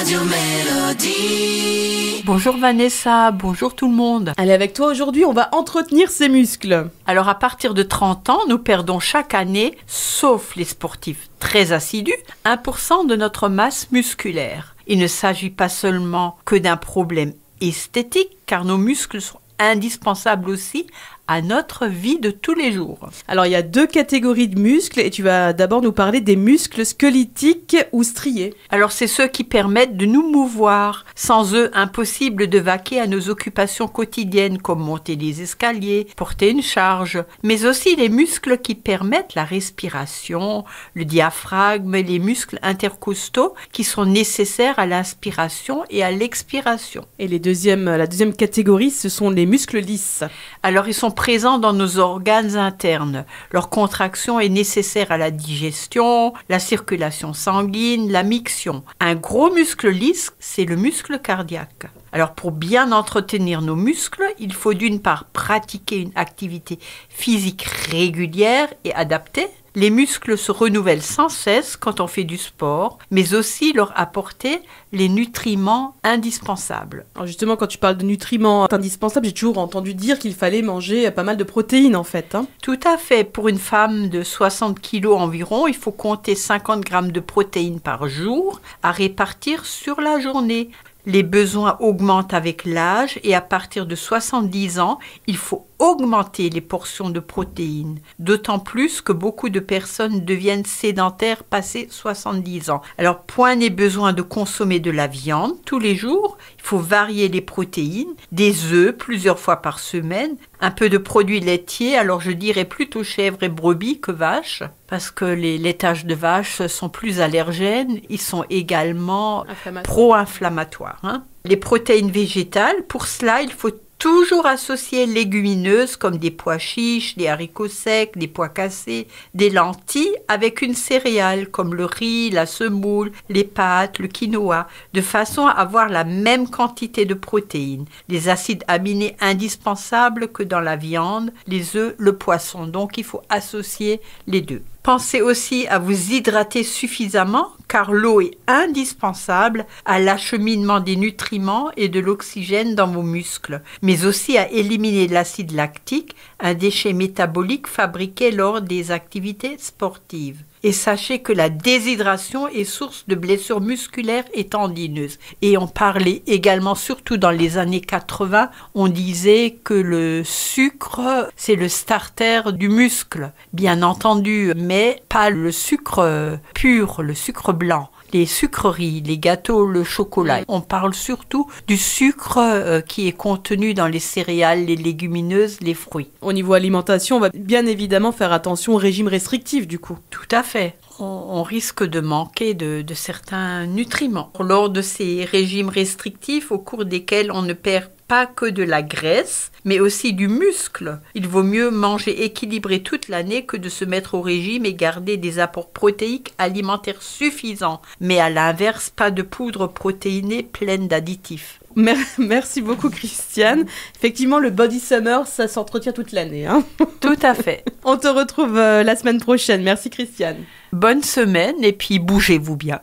Radio Mélodie. Bonjour Vanessa, bonjour tout le monde. Allez, avec toi aujourd'hui, on va entretenir ses muscles. Alors à partir de 30 ans, nous perdons chaque année, sauf les sportifs très assidus, 1% de notre masse musculaire. Il ne s'agit pas seulement que d'un problème esthétique, car nos muscles sont indispensables aussi à notre vie de tous les jours. Alors, il y a 2 catégories de muscles et tu vas d'abord nous parler des muscles squelettiques ou striés. Alors, c'est ceux qui permettent de nous mouvoir. Sans eux, impossible de vaquer à nos occupations quotidiennes comme monter des escaliers, porter une charge, mais aussi les muscles qui permettent la respiration, le diaphragme et les muscles intercostaux qui sont nécessaires à l'inspiration et à l'expiration. Et la deuxième catégorie, ce sont les muscles lisses. Alors, ils sont présents dans nos organes internes. Leur contraction est nécessaire à la digestion, la circulation sanguine, la miction. Un gros muscle lisse, c'est le muscle cardiaque. Alors pour bien entretenir nos muscles, il faut d'une part pratiquer une activité physique régulière et adaptée. Les muscles se renouvellent sans cesse quand on fait du sport, mais aussi leur apporter les nutriments indispensables. Alors justement, quand tu parles de nutriments indispensables, j'ai toujours entendu dire qu'il fallait manger pas mal de protéines en fait. Tout à fait. Pour une femme de 60 kg environ, il faut compter 50 grammes de protéines par jour à répartir sur la journée. Les besoins augmentent avec l'âge et à partir de 70 ans, il faut augmenter les portions de protéines, d'autant plus que beaucoup de personnes deviennent sédentaires passé 70 ans. Alors, point n'est besoin de consommer de la viande tous les jours, il faut varier les protéines, des œufs plusieurs fois par semaine, un peu de produits laitiers, alors je dirais plutôt chèvre et brebis que vache, parce que les laitages de vache sont plus allergènes, ils sont également pro-inflammatoires. Les protéines végétales, pour cela, il faut toujours associer légumineuses comme des pois chiches, des haricots secs, des pois cassés, des lentilles avec une céréale comme le riz, la semoule, les pâtes, le quinoa, de façon à avoir la même quantité de protéines, les acides aminés indispensables que dans la viande, les œufs, le poisson. Donc il faut associer les deux. Pensez aussi à vous hydrater suffisamment car l'eau est indispensable à l'acheminement des nutriments et de l'oxygène dans vos muscles, mais aussi à éliminer l'acide lactique, un déchet métabolique fabriqué lors des activités sportives. Et sachez que la déshydratation est source de blessures musculaires et tendineuses. Et on parlait également, surtout dans les années 80, on disait que le sucre, c'est le starter du muscle, bien entendu, mais pas le sucre pur, le sucre blanc. Les sucreries, les gâteaux, le chocolat. On parle surtout du sucre qui est contenu dans les céréales, les légumineuses, les fruits. Au niveau alimentation, on va bien évidemment faire attention au régime restrictif du coup. Tout à fait. On risque de manquer de certains nutriments. Lors de ces régimes restrictifs au cours desquels on ne perd pas que de la graisse, mais aussi du muscle. Il vaut mieux manger équilibré toute l'année que de se mettre au régime et garder des apports protéiques alimentaires suffisants. Mais à l'inverse, pas de poudre protéinée pleine d'additifs. Merci beaucoup Christiane. Effectivement, le Body Summer, ça s'entretient toute l'année. Tout à fait. On te retrouve la semaine prochaine. Merci Christiane. Bonne semaine et puis bougez-vous bien.